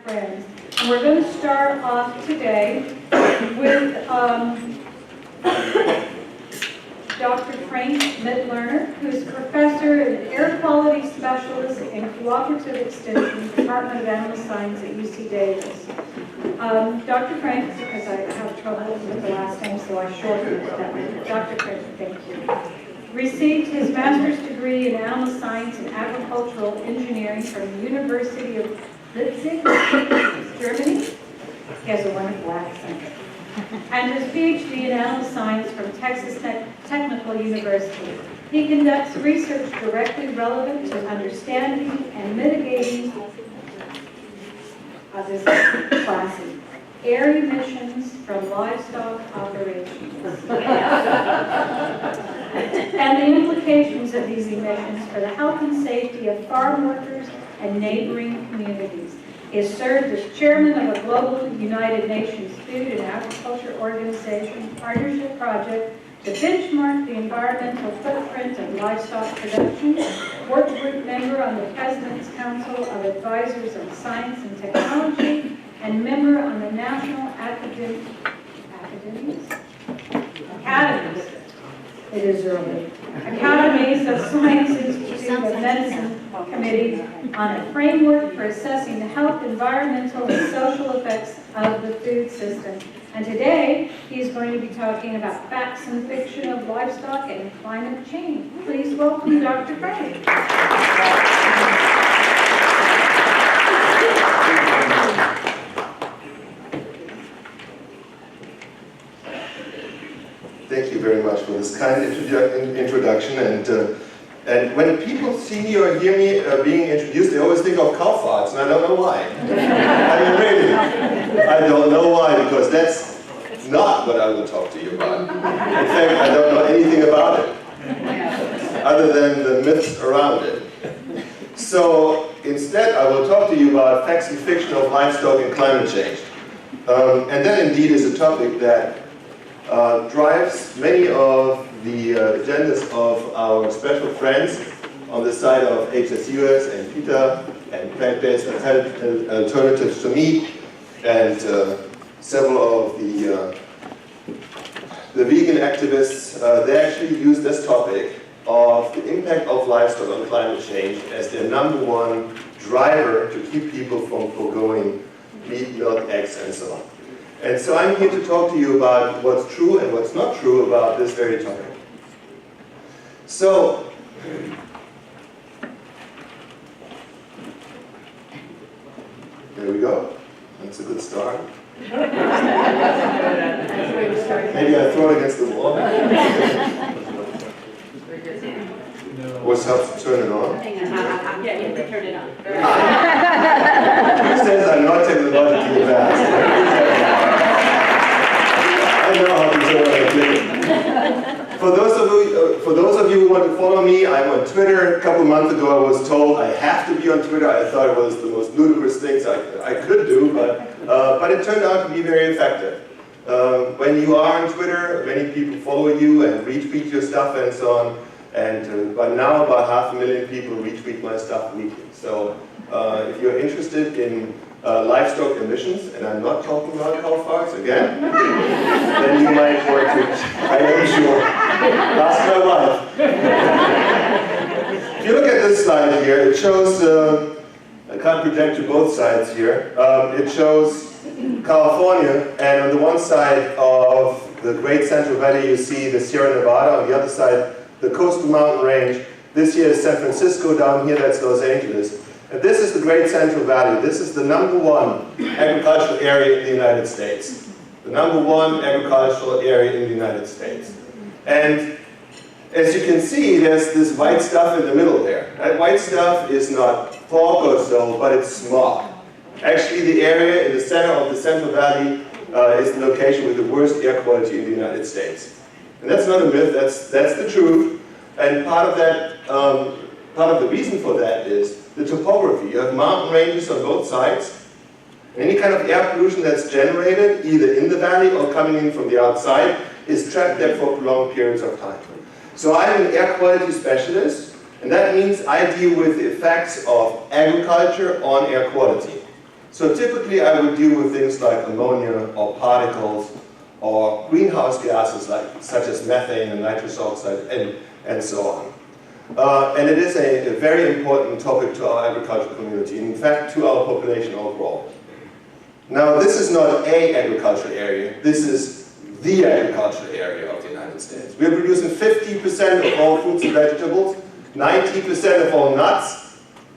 Friends. And we're going to start off today with Dr. Frank Mitloehner, who is professor and air quality specialist in cooperative extension, Department of Animal Science at UC Davis. Dr. Frank, because I have trouble with the last name, so I shortened it. Dr. Frank, thank you. Received his master's degree in animal science and agricultural engineering from the University of Leipzig, Germany. He has a wonderful accent. And his PhD in animal science from Texas Technical University. He conducts research directly relevant to understanding and mitigating this classy air emissions from livestock operations and the implications of these emissions for the health and safety of farm workers and neighboring communities. He has served as chairman of a global United Nations Food and Agriculture Organization partnership project to benchmark the environmental footprint of livestock production, work group member on the President's Council of Advisors on Science and Technology, and member on the National Academies. It is early. Academies of Sciences Institute of Medicine Committee on a framework for assessing the health, environmental, and social effects of the food system. And today, he's going to be talking about facts and fiction of livestock and climate change. Please welcome Dr. Frank. Thank you very much for this kind introduction. And when people see me or hear me being introduced, they always think of cow farts, and I don't know why. I mean, really, I don't know why, because that's not what I will talk to you about. In fact, I don't know anything about it, other than the myths around it. So instead, I will talk to you about facts and fiction of livestock and climate change. And that indeed is a topic that drives many of the agendas of our special friends on the side of HSUS and PETA and plant-based alternatives to meat, and several of the vegan activists. They actually use this topic of the impact of livestock on climate change as their #1 driver to keep people from foregoing meat, milk, eggs, and so on. And so I'm here to talk to you about what's true and what's not true about this very topic. So, there we go. That's a good start. Maybe I throw it against the wall. What's helps to turn it on? Yeah, you can turn it on. Who says I'm not technologically advanced? I know how to turn on a thing. For those of you who want to follow me, I'm on Twitter. A couple months ago I was told I have to be on Twitter. I thought it was the most ludicrous things I could do, but it turned out to be very effective. When you are on Twitter, many people follow you and retweet your stuff and so on. And by now, about 500,000 people retweet my stuff weekly. So if you're interested in livestock emissions, and I'm not talking about cow farts again, then you might want to, I am sure, ask my wife. If you look at this slide here, it shows, I can't project to both sides here, it shows California, and on the one side of the Great Central Valley you see the Sierra Nevada, on the other side the coastal mountain range. This here is San Francisco, down here that's Los Angeles. And this is the Great Central Valley. This is the #1 agricultural area in the United States. The #1 agricultural area in the United States. And as you can see, there's this white stuff in the middle there. That white stuff is not fog or so, but it's smog. Actually, the area in the center of the Central Valley is the location with the worst air quality in the United States. And that's not a myth, that's the truth. And part of that, part of the reason for that is the topography. You have mountain ranges on both sides. Any kind of air pollution that's generated, either in the valley or coming in from the outside, is trapped there for prolonged periods of time. So I'm an air quality specialist, and that means I deal with the effects of agriculture on air quality. So typically I would deal with things like ammonia or particles or greenhouse gases such as methane and nitrous oxide and so on. And it is a very important topic to our agricultural community, in fact to our population overall. Now this is not a agricultural area, this is the agricultural area of the United States. We are producing 50% of all fruits and vegetables, 90% of all nuts.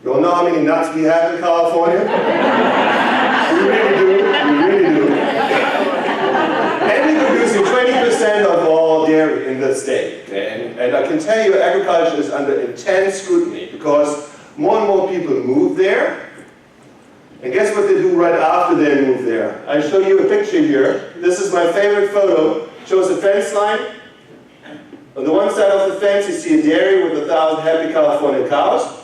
You all know how many nuts we have in California? We really do, we really do. And we're producing 20% of all dairy in the state. Okay? And I can tell you agriculture is under intense scrutiny because more and more people move there. And guess what they do right after they move there? I show you a picture here. This is my favorite photo. It shows a fence line. On the one side of the fence you see a dairy with 1,000 happy California cows.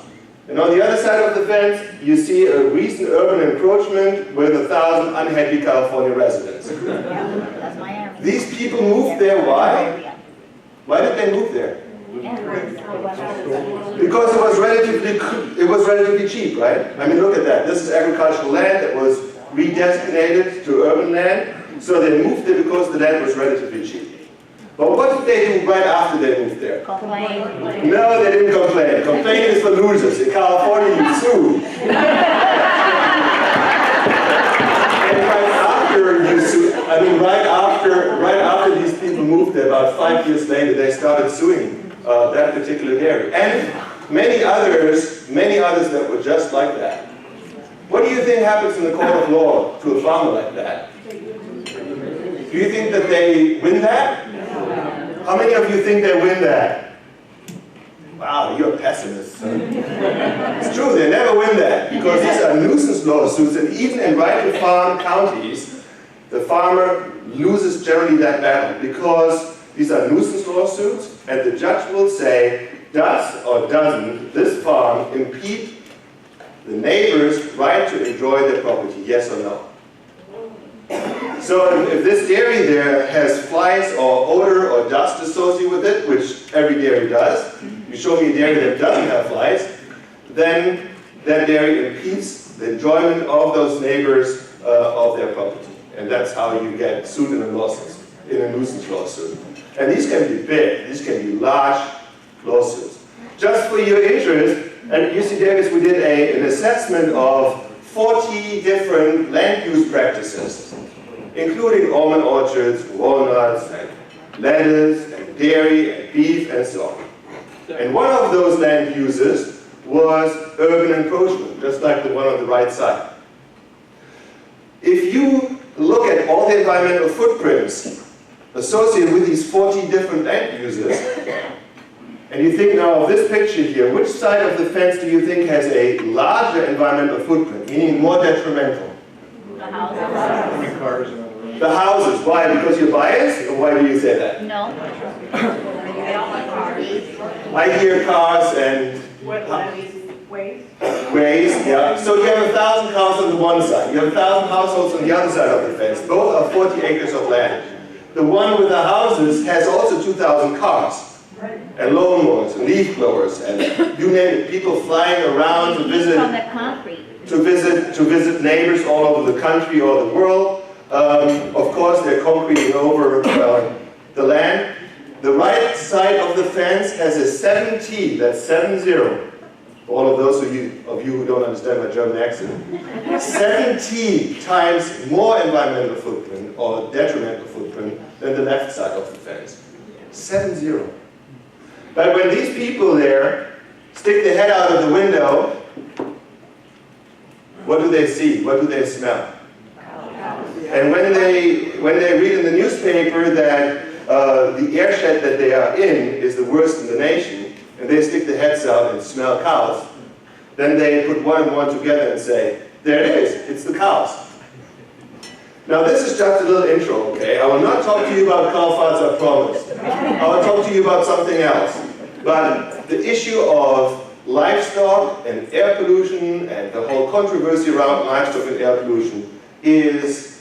And on the other side of the fence you see a recent urban encroachment with 1,000 unhappy California residents. That's Miami. These people moved there, why? Why did they move there? Because it was relatively cheap, right? I mean, look at that. This is agricultural land that was redesignated to urban land. So they moved there because the land was relatively cheap. But what did they do right after they moved there? Complain. No, they didn't complain. Complaining is for losers. In California, you sue. And right after you sue, I mean, right after these people moved there, about 5 years later, they started suing that particular dairy. And many others that were just like that. What do you think happens in the court of law to a farmer like that? Do you think that they win that? How many of you think they win that? Wow, you're a pessimist. Huh? It's true, they never win that because these are nuisance lawsuits, and even in right-to-farm counties, the farmer loses generally that battle because these are nuisance lawsuits, and the judge will say, does or doesn't this farm impede the neighbor's right to enjoy their property, yes or no? So if this dairy there has flies or odor or dust associated with it, which every dairy does, you show me a dairy that doesn't have flies, then that dairy impedes the enjoyment of those neighbors of their property. And that's how you get sued in a nuisance lawsuit. And these can be big, these can be large lawsuits. Just for your interest, at UC Davis we did an assessment of 40 different land use practices, including almond orchards, walnuts, and lettuce, and dairy, and beef, and so on. And one of those land uses was urban encroachment, just like the one on the right side. If you look at all the environmental footprints associated with these 40 different land uses, and you think now of this picture here, which side of the fence do you think has a larger environmental footprint, meaning more detrimental? The houses. The houses. Why? Because you're biased? Or why do you say that? No. I hear cars and waste, yeah. So you have 1,000 cars on the one side. You have 1,000 households on the other side of the fence. Both are 40 acres of land. The one with the houses has also 2,000 cars. And lawnmowers, and leaf blowers, and you name it. People flying around to visit. From the concrete. To visit neighbors all over the country or the world. Of course, they're concreting over the land. The right side of the fence has a 7T, that's 7-0. All of those of you who don't understand my German accent. 7T times more environmental footprint or detrimental footprint than the left side of the fence. 7-0. But when these people there stick their head out of the window, what do they see? What do they smell? And when they read in the newspaper that the airshed that they are in is the worst in the nation, and they stick their heads out and smell cows, then they put one and one together and say, there it is, it's the cows. Now this is just a little intro, okay? I will not talk to you about cow farts, I promise. I will talk to you about something else. But the issue of livestock and air pollution and the whole controversy around livestock and air pollution is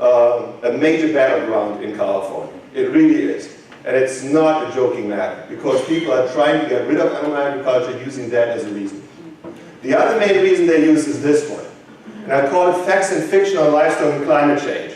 a major battleground in California. It really is. And it's not a joking matter because people are trying to get rid of animal agriculture using that as a reason. The other main reason they use is this one. And I call it Facts and Fiction on Livestock and Climate Change.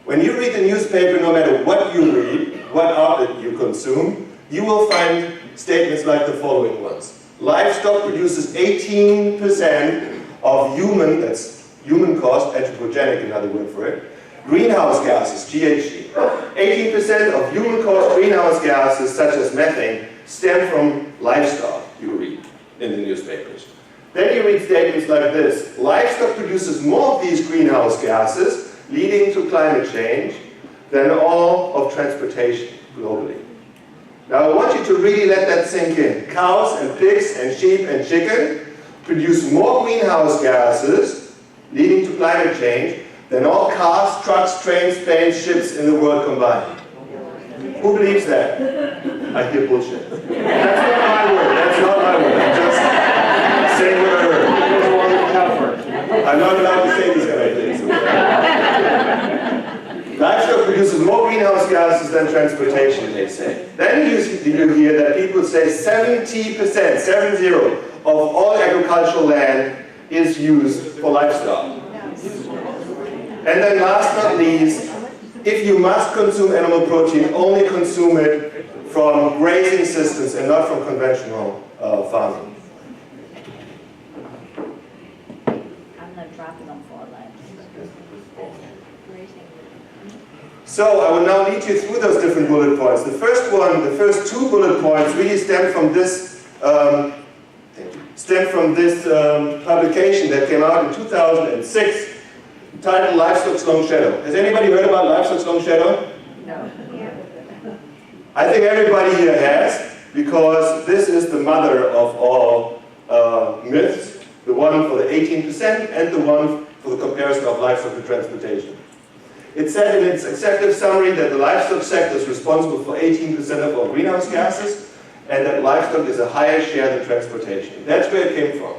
When you read the newspaper, no matter what you read, what outlet you consume, you will find statements like the following ones. Livestock produces 18% of human, that's human caused, anthropogenic, another word for it, greenhouse gases, GHG. 18% of human caused greenhouse gases, such as methane, stem from livestock, you read in the newspapers. Then you read statements like this. Livestock produces more of these greenhouse gases, leading to climate change, than all of transportation globally. Now I want you to really let that sink in. Cows and pigs and sheep and chicken produce more greenhouse gases, leading to climate change, than all cars, trucks, trains, planes, ships in the world combined. Who believes that? I hear bullshit. That's not my word. That's not my word. I'm just saying what I heard. I'm not allowed to say these kind of things. Livestock produces more greenhouse gases than transportation, they say. Then you hear that people say 70%, 70, of all agricultural land is used for livestock. And then last but not least, if you must consume animal protein, only consume it from grazing systems and not from conventional farming. I'm not dropping them for life. So I will now lead you through those different bullet points. The first one, the first two bullet points really stem from this publication that came out in 2006, titled Livestock's Long Shadow. Has anybody heard about Livestock's Long Shadow? No. I think everybody here has, because this is the mother of all myths, the one for the 18% and the one for the comparison of livestock to transportation. It said in its executive summary that the livestock sector is responsible for 18% of all greenhouse gases, and that livestock is a higher share than transportation. That's where it came from.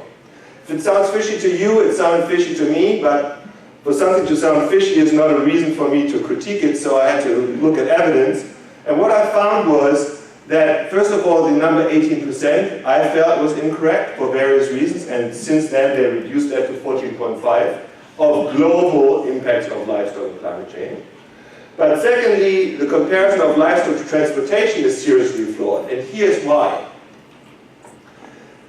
If it sounds fishy to you, it sounds fishy to me, but for something to sound fishy is not a reason for me to critique it, so I had to look at evidence. And what I found was that, first of all, the number 18% I felt was incorrect for various reasons, and since then they reduced that to 14.5 of global impacts of livestock and climate change. But secondly, the comparison of livestock to transportation is seriously flawed, and here's why.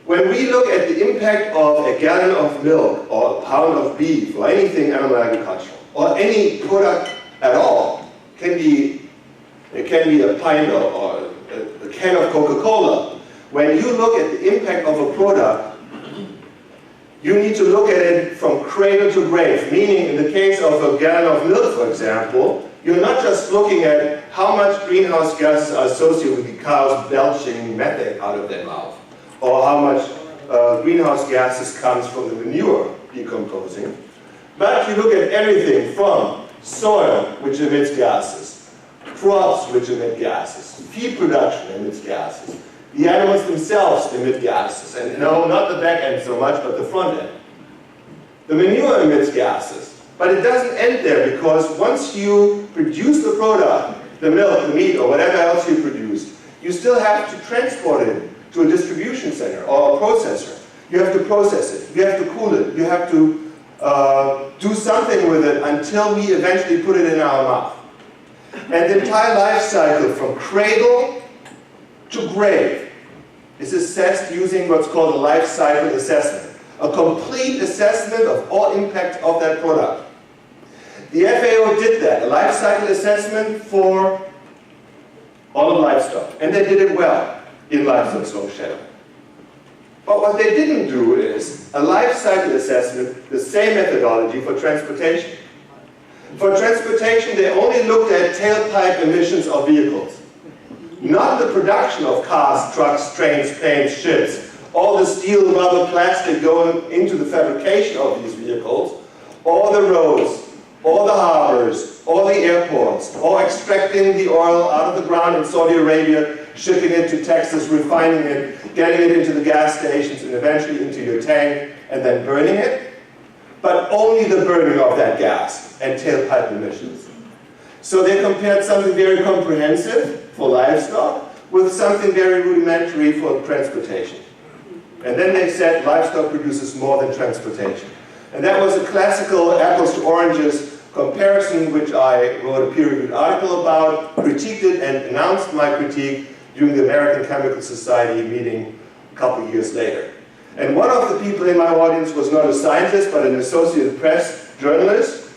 When we look at the impact of a gallon of milk or a pound of beef or anything animal agricultural, or any product at all, it can be a pint or a can of Coca-Cola. When you look at the impact of a product, you need to look at it from cradle to grave, meaning in the case of a gallon of milk, for example, you're not just looking at how much greenhouse gases are associated with the cows belching methane out of their mouth, or how much greenhouse gases comes from the manure decomposing. But you look at everything from soil, which emits gases, crops, which emit gases, feed production emits gases, the animals themselves emit gases, and no, not the back end so much, but the front end. The manure emits gases, but it doesn't end there, because once you produce the product, the milk, the meat, or whatever else you produce, you still have to transport it to a distribution center or a processor. You have to process it, you have to cool it, you have to do something with it until we eventually put it in our mouth. And the entire life cycle from cradle to grave is assessed using what's called a life cycle assessment, a complete assessment of all impact of that product. The FAO did that, a life cycle assessment for all of livestock, and they did it well in Livestock's Long Shadow. But what they didn't do is a life cycle assessment, the same methodology for transportation. For transportation, they only looked at tailpipe emissions of vehicles. Not the production of cars, trucks, trains, planes, ships, all the steel, rubber, plastic going into the fabrication of these vehicles, all the roads, all the harbors, all the airports, all extracting the oil out of the ground in Saudi Arabia, shipping it to Texas, refining it, getting it into the gas stations, and eventually into your tank, and then burning it. But only the burning of that gas and tailpipe emissions. So they compared something very comprehensive for livestock with something very rudimentary for transportation. And then they said livestock produces more than transportation. And that was a classical apples to oranges comparison, which I wrote a peer-reviewed article about, critiqued it, and announced my critique during the American Chemical Society meeting a couple years later. And one of the people in my audience was not a scientist, but an Associated Press journalist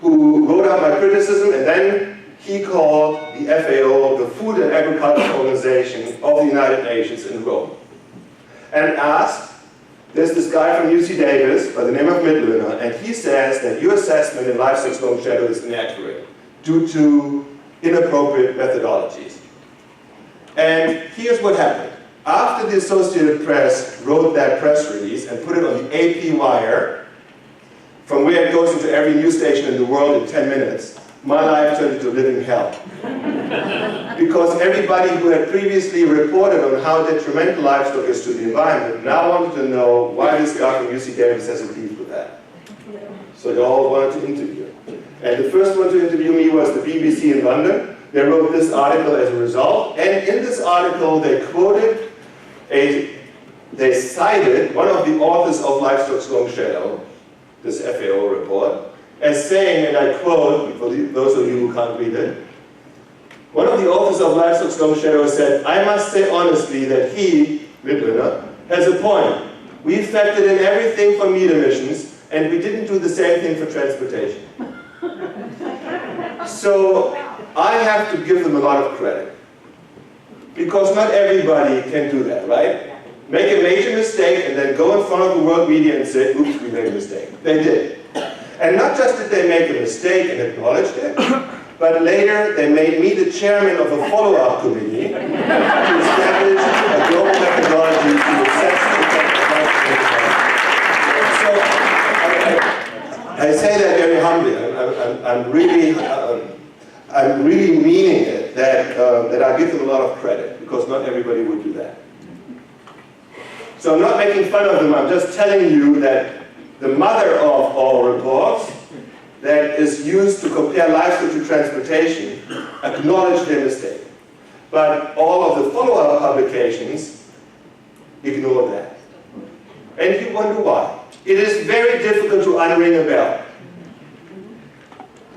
who wrote out my criticism, and then he called the FAO, the Food and Agriculture Organization of the United Nations in Rome, and asked, there's this guy from UC Davis by the name of Mitloehner, and he says that your assessment in livestock's long shadow is inaccurate due to inappropriate methodologies. And here's what happened. After the Associated Press wrote that press release and put it on the AP wire, from where it goes into every news station in the world in 10 minutes, my life turned into living hell. Because everybody who had previously reported on how detrimental livestock is to the environment now wanted to know why this guy from UC Davis has a beef with that. So they all wanted to interview. And the first one to interview me was the BBC in London. They wrote this article as a result, and in this article they they cited one of the authors of Livestock's Long Shadow, this FAO report, as saying, and I quote, for those of you who can't read it, one of the authors of Livestock's Long Shadow said, I must say honestly that he, Mitloehner, has a point. We factored in everything for meat emissions, and we didn't do the same thing for transportation. So I have to give them a lot of credit. Because not everybody can do that, right? Make a major mistake and then go in front of the world media and say, oops, we made a mistake. They did. And not just did they make a mistake and acknowledged it, but later they made me the chairman of a follow-up committee to establish a global methodology to assess the So I say that very humbly. I'm really meaning it, that I give them a lot of credit, because not everybody would do that. So I'm not making fun of them, I'm just telling you that the mother of all reports that is used to compare livestock to transportation acknowledged their mistake. But all of the follow-up publications ignore that. And you wonder why. It is very difficult to unring a bell.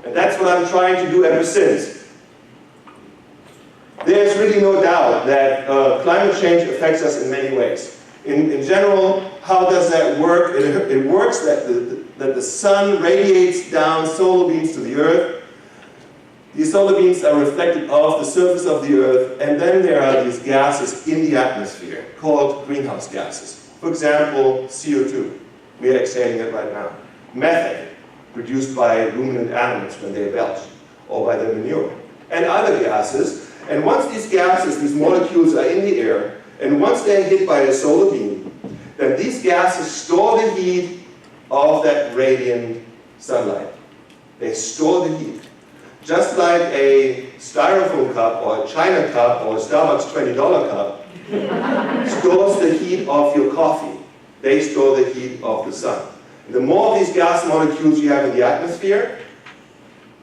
And that's what I'm trying to do ever since. There's really no doubt that climate change affects us in many ways. In general, how does that work? It works that the sun radiates down solar beams to the earth. These solar beams are reflected off the surface of the earth, and then there are these gases in the atmosphere called greenhouse gases. For example, CO2. We are exhaling it right now. Methane, produced by ruminant animals when they belch, or by their manure. And other gases. And once these gases, these molecules are in the air, and once they are hit by a solar beam, then these gases store the heat of that radiant sunlight. They store the heat. Just like a styrofoam cup, or a China cup, or a Starbucks $20 cup stores the heat of your coffee. They store the heat of the sun. And the more of these gas molecules you have in the atmosphere,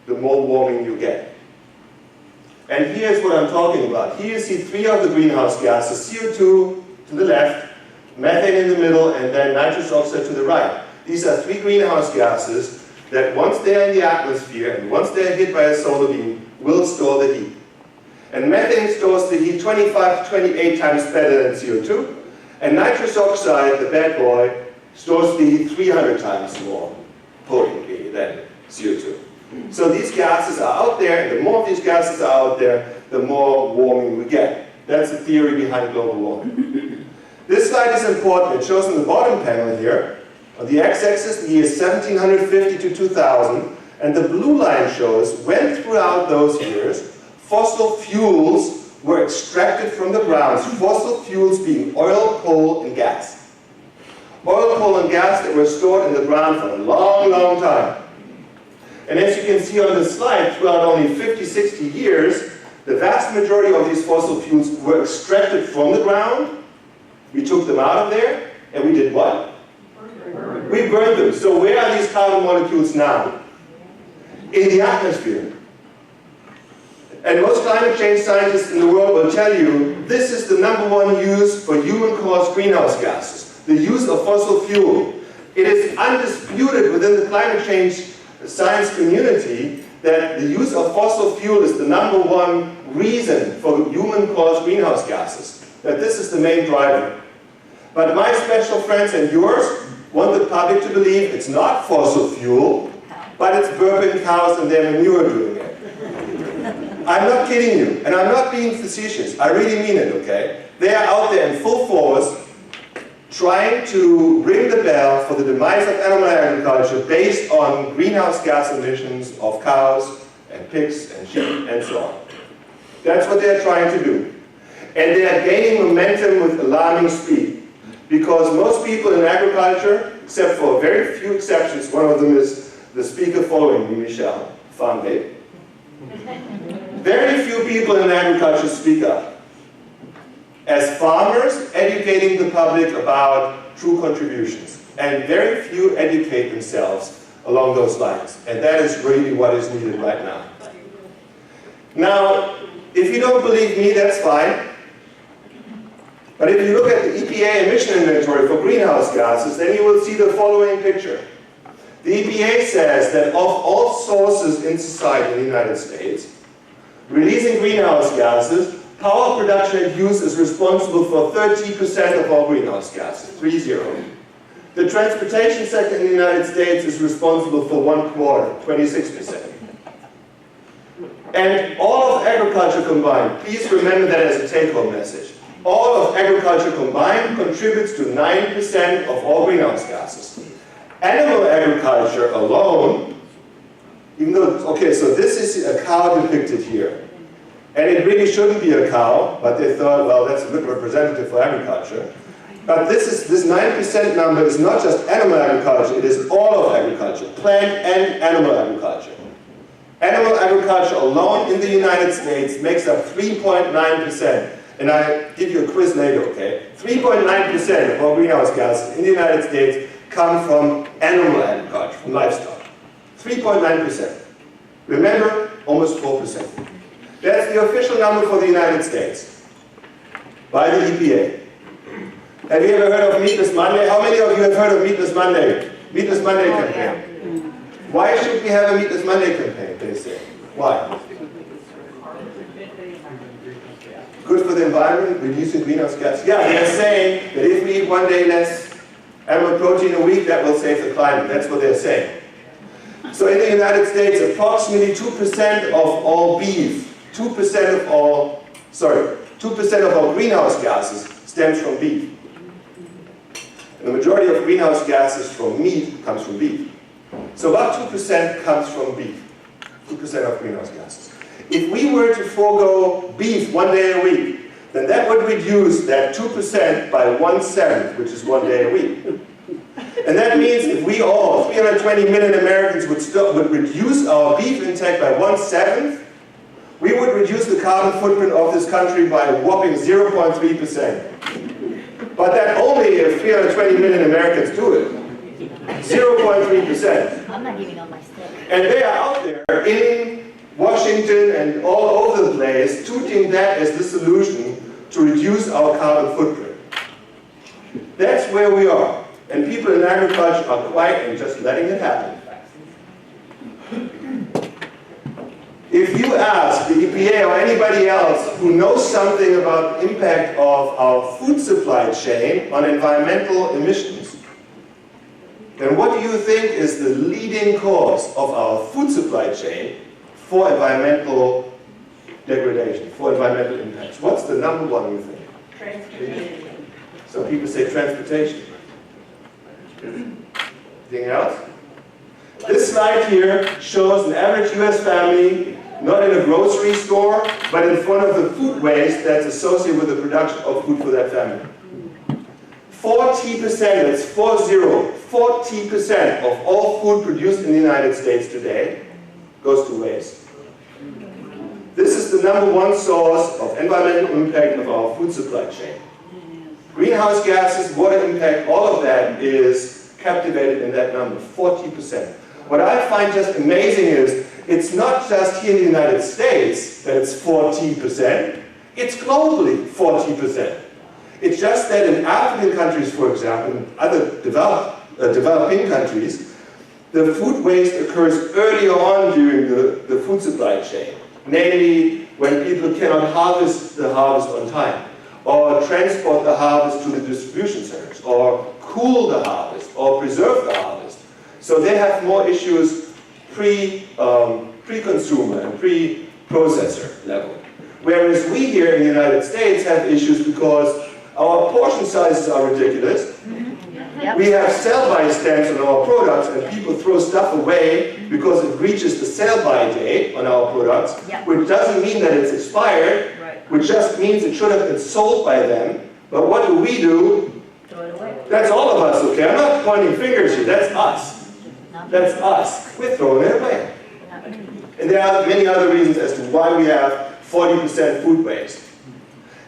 the more warming you get. And here's what I'm talking about. Here you see three of the greenhouse gases, CO2 to the left, methane in the middle, and then nitrous oxide to the right. These are three greenhouse gases that once they're in the atmosphere, and once they're hit by a solar beam, will store the heat. And methane stores the heat 25 to 28 times better than CO2, and nitrous oxide, the bad boy, stores the heat 300 times more potently than CO2. So these gases are out there, and the more of these gases are out there, the more warming we get. That's the theory behind global warming. This slide is important. It shows in the bottom panel here, on the x-axis, the years 1750 to 2000, and the blue line shows when throughout those years, fossil fuels were extracted from the grounds, fossil fuels being oil, coal, and gas. Oil, coal, and gas that were stored in the ground for a long, long time. And as you can see on the slide, throughout only 50, 60 years, the vast majority of these fossil fuels were extracted from the ground. We took them out of there, and we did what? We burned them. So where are these carbon molecules now? In the atmosphere. And most climate change scientists in the world will tell you this is the #1 use for human-caused greenhouse gases. The use of fossil fuel. It is undisputed within the climate change science community that the use of fossil fuel is the #1 reason for human-caused greenhouse gases, that this is the main driver. But my special friends and yours want the public to believe it's not fossil fuel, but it's burping cows and their manure doing it. I'm not kidding you, and I'm not being facetious. I really mean it, okay? They are out there in full force trying to ring the bell for the demise of animal agriculture based on greenhouse gas emissions of cows and pigs and sheep and so on. That's what they're trying to do. And they are gaining momentum with alarming speed. Because most people in agriculture, except for very few exceptions, one of them is the speaker following me, Michelle, farm babe. Very few people in agriculture speak up. As farmers, educating the public about true contributions. And very few educate themselves along those lines. And that is really what is needed right now. Now, if you don't believe me, that's fine. But if you look at the EPA emission inventory for greenhouse gases, then you will see the following picture. The EPA says that of all sources in society in the United States, releasing greenhouse gases, power production and use is responsible for 30% of all greenhouse gases, 30. The transportation sector in the United States is responsible for 1/4, 26%. And all of agriculture combined, please remember that as a take-home message, all of agriculture combined contributes to 9% of all greenhouse gases. Animal agriculture alone, even though, okay, so this is a cow depicted here. And it really shouldn't be a cow, but they thought, well, that's a good representative for agriculture. But this 9% number is not just animal agriculture, it is all of agriculture, plant and animal agriculture. Animal agriculture alone in the United States makes up 3.9%. And I'll give you a quiz later, okay? 3.9% of all greenhouse gases in the United States come from animal agriculture, from livestock. 3.9%. Remember, almost 4%. That's the official number for the United States by the EPA. Have you ever heard of Meatless Monday? How many of you have heard of Meatless Monday? Meatless Monday campaign. Why should we have a Meatless Monday campaign, they say? Why? Good for the environment, reducing greenhouse gas. Yeah, they're saying that if we eat one day less animal protein a week, that will save the climate. That's what they're saying. So in the United States, approximately 2% of all beef, 2% of all greenhouse gases stems from beef. And the majority of greenhouse gases from meat comes from beef. So about 2% comes from beef, 2% of greenhouse gases. If we were to forego beef one day a week, then that would reduce that 2% by 1/7, which is one day a week. And that means if we all, 320 million Americans, would reduce our beef intake by 1/7, we would reduce the carbon footprint of this country by a whopping 0.3%. But that only if 320 million Americans do it. 0.3%. I'm not giving up my stick. And they are out there in Washington and all over the place tooting that as the solution to reduce our carbon footprint. That's where we are. And people in agriculture are quiet and just letting it happen. If you ask the EPA or anybody else who knows something about the impact of our food supply chain on environmental emissions, then what do you think is the leading cause of our food supply chain for environmental degradation, for environmental impacts? What's the number one, you think? Transportation. Some people say transportation. Anything else? This slide here shows an average US family, not in a grocery store, but in front of the food waste that's associated with the production of food for that family. 40%, that's 40% of all food produced in the United States today goes to waste. This is the #1 source of environmental impact of our food supply chain. Greenhouse gases, water impact, all of that is captivated in that number, 40%. What I find just amazing is, it's not just here in the United States that it's 40%, it's globally 40%. It's just that in African countries, for example, in other developed developing countries, the food waste occurs early on during the food supply chain, namely when people cannot harvest the harvest on time, or transport the harvest to the distribution centers, or cool the harvest, or preserve the harvest. So they have more issues pre-consumer and pre-processor level. Whereas we here in the United States have issues because our portion sizes are ridiculous. Yep. We have sell-by stamps on our products, and people throw stuff away because it reaches the sell-by date on our products, Yep. which doesn't mean that it's expired, Right. which just means it should have been sold by them. But what do? Throw it away. That's all of us, okay? I'm not pointing fingers here, that's us. That's us. We're throwing it away. And there are many other reasons as to why we have 40% food waste.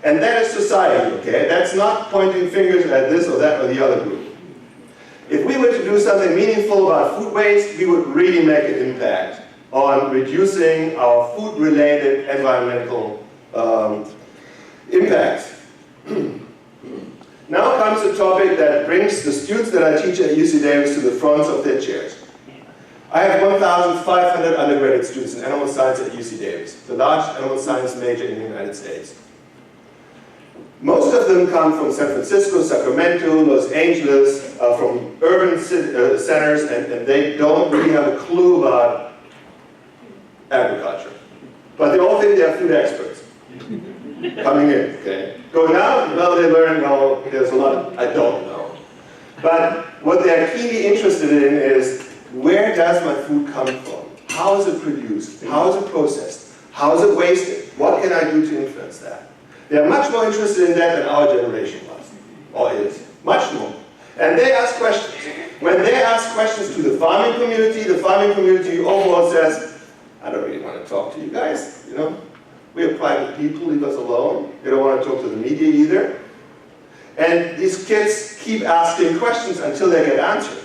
And that is society, okay? That's not pointing fingers at this or that or the other group. If we were to do something meaningful about food waste, we would really make an impact on reducing our food-related environmental impacts. Now comes a topic that brings the students that I teach at UC Davis to the fronts of their chairs. I have 1,500 undergraduate students in animal science at UC Davis, the largest animal science major in the United States. Most of them come from San Francisco, Sacramento, Los Angeles, from urban centers, and they don't really have a clue about agriculture. But they all think they're food experts coming in, okay? Going out, well, they learn, well, there's a lot I don't know. But what they're keenly interested in is, where does my food come from? How is it produced? How is it processed? How is it wasted? What can I do to influence that? They're much more interested in that than our generation was, or is. Much more. And they ask questions. When they ask questions to the farming community overall says, I don't really want to talk to you guys, you know? We're private people, leave us alone. They don't want to talk to the media either. And these kids keep asking questions until they get answers.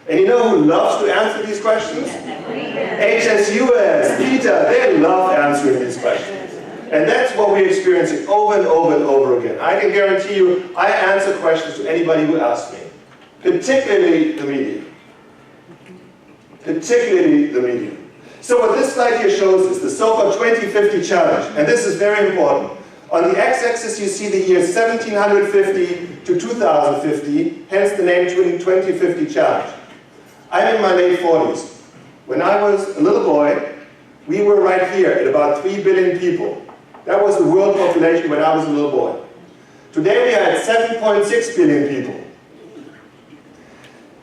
And you know who loves to answer these questions? HSUS, PETA, they love answering these questions. And that's what we're experiencing over and over and over again. I can guarantee you, I answer questions to anybody who asks me, particularly the media. Particularly the media. So what this slide here shows is the so-called 2050 challenge, and this is very important. On the x-axis you see the years 1750 to 2050, hence the name 2050 challenge. I'm in my late 40s. When I was a little boy, we were right here at about 3 billion people. That was the world population when I was a little boy. Today we are at 7.6 billion people.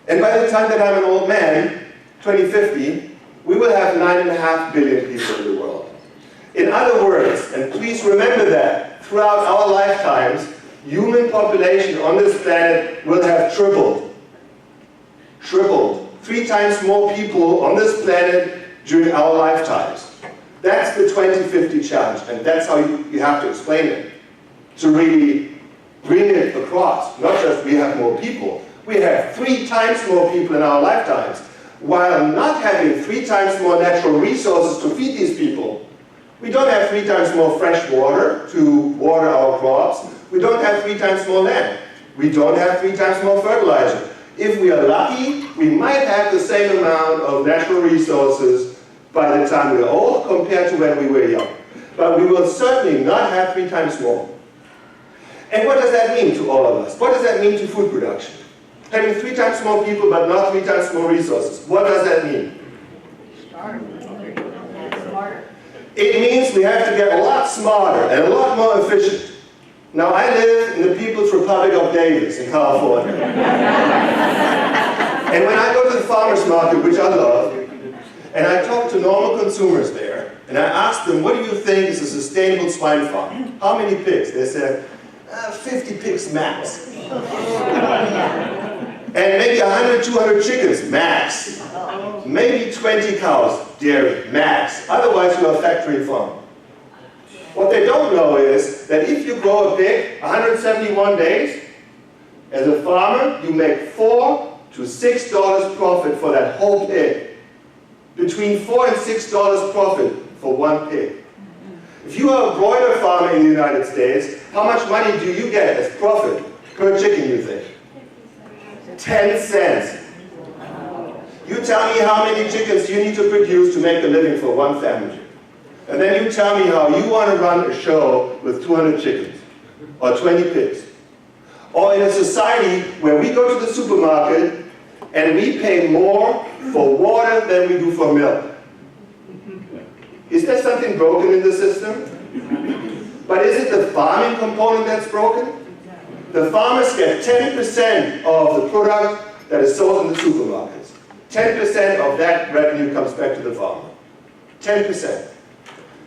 And by the time that I'm an old man, 2050, we will have 9.5 billion people in the world. In other words, and please remember that, throughout our lifetimes, human population on this planet will have tripled. Tripled. 3 times more people on this planet during our lifetimes. That's the 2050 challenge, and that's how you have to explain it. To really bring it across. Not just we have more people, we have 3 times more people in our lifetimes, while not having 3 times more natural resources to feed these people. We don't have 3 times more fresh water to water our crops. We don't have 3 times more land. We don't have 3 times more fertilizer. If we are lucky, we might have the same amount of natural resources by the time we are old compared to when we were young. But we will certainly not have 3 times more. And what does that mean to all of us? What does that mean to food production? Having 3 times more people but not 3 times more resources. What does that mean? Smarter. It means we have to get a lot smarter and a lot more efficient. Now I live in the People's Republic of Davis in California. And when I go to the farmer's market, which I love, and I talk to normal consumers there, and I ask them, what do you think is a sustainable swine farm? How many pigs? They said, 50 pigs max. And maybe 100, 200 chickens, max. Maybe 20 cows, dairy, max. Otherwise, you're a factory farm. What they don't know is that if you grow a pig 171 days, as a farmer, you make $4 to $6 profit for that whole pig. Between $4 and $6 profit for one pig. If you are a broiler farmer in the United States, how much money do you get as profit per chicken, you think? 10 cents. You tell me how many chickens you need to produce to make a living for one family. And then you tell me how you want to run a show with 200 chickens or 20 pigs. Or in a society where we go to the supermarket and we pay more for water than we do for milk. Is there something broken in the system? But is it the farming component that's broken? The farmers get 10% of the product that is sold in the supermarkets. 10% of that revenue comes back to the farmer. 10%.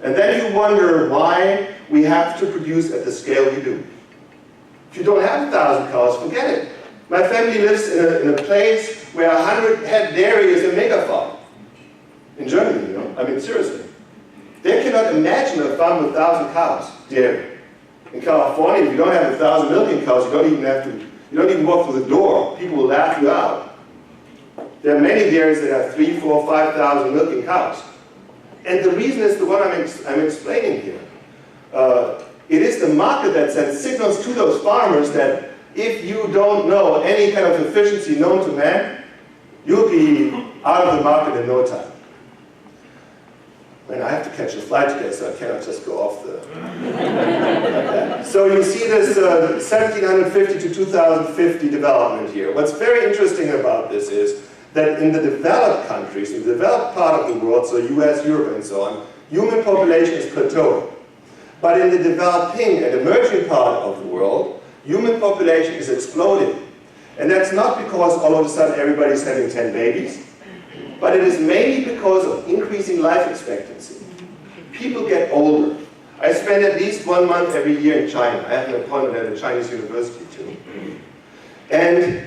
And then you wonder why we have to produce at the scale we do. If you don't have 1,000 cows, forget it. My family lives in a place where 100 head dairy is a mega farm. In Germany, you know? I mean, seriously. They cannot imagine a farm with 1,000 cows, dairy. In California, if you don't have 1,000 milking cows, you don't even walk through the door. People will laugh you out. There are many dairies that have 3,000, 4,000, 5,000 milking cows. And the reason is the one I'm explaining here. It is the market that sends signals to those farmers that if you don't know any kind of efficiency known to man, you'll be out of the market in no time. And I have to catch a flight today, so I cannot just go off the... So you see this 1750 to 2050 development here. What's very interesting about this is that in the developed countries, in the developed part of the world, so US, Europe, and so on, human population is plateauing. But in the developing and emerging part of the world, human population is exploding. And that's not because all of a sudden everybody's having 10 babies, but it is mainly because of increasing life expectancy. People get older. I spend at least 1 month every year in China. I have an appointment at a Chinese university too. And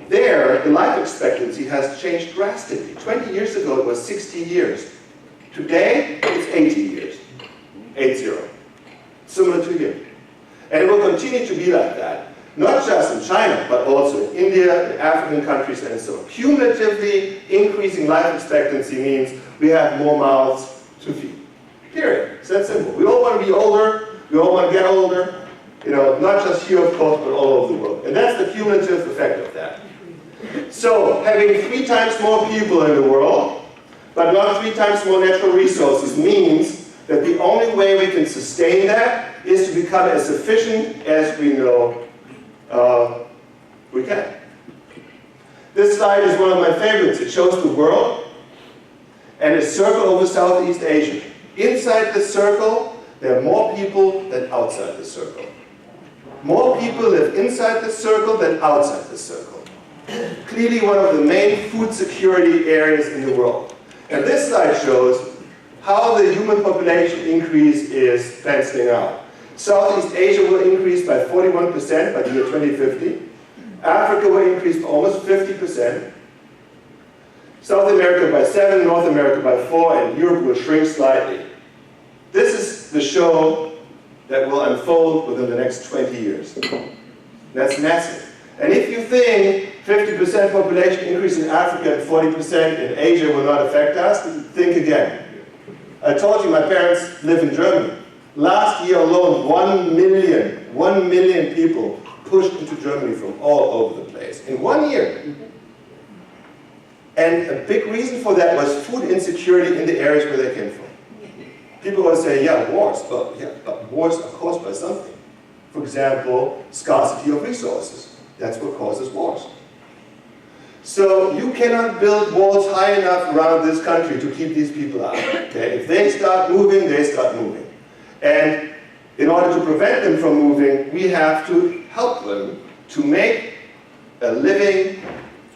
there, the life expectancy has changed drastically. 20 years ago, it was 60 years. Today, it's 80 years. 80. Similar to here. And it will continue to be like that. Not just in China, but also in India, in African countries, and so on. Cumulatively, increasing life expectancy means we have more mouths to feed. Period. It's that simple. We all want to be older. We all want to get older. You know, not just here, of course, but all over the world. And that's the cumulative effect of that. So, having 3 times more people in the world, but not 3 times more natural resources means that the only way we can sustain that is to become as efficient as we know we can. This slide is one of my favorites. It shows the world and a circle over Southeast Asia. Inside the circle, there are more people than outside the circle. More people live inside the circle than outside the circle. Clearly one of the main food security areas in the world. And this slide shows how the human population increase is penciling out. Southeast Asia will increase by 41% by the year 2050. Africa will increase by almost 50%. South America by 7%, North America by 4%, and Europe will shrink slightly. This is the show that will unfold within the next 20 years. That's massive. And if you think 50% population increase in Africa and 40% in Asia will not affect us, think again. I told you my parents live in Germany. Last year alone, 1 million people pushed into Germany from all over the place. In 1 year. And a big reason for that was food insecurity in the areas where they came from. People will say, yeah, wars. Well, yeah, but wars are caused by something. For example, scarcity of resources. That's what causes wars. So you cannot build walls high enough around this country to keep these people out. Okay? If they start moving, they start moving. And in order to prevent them from moving, we have to help them to make a living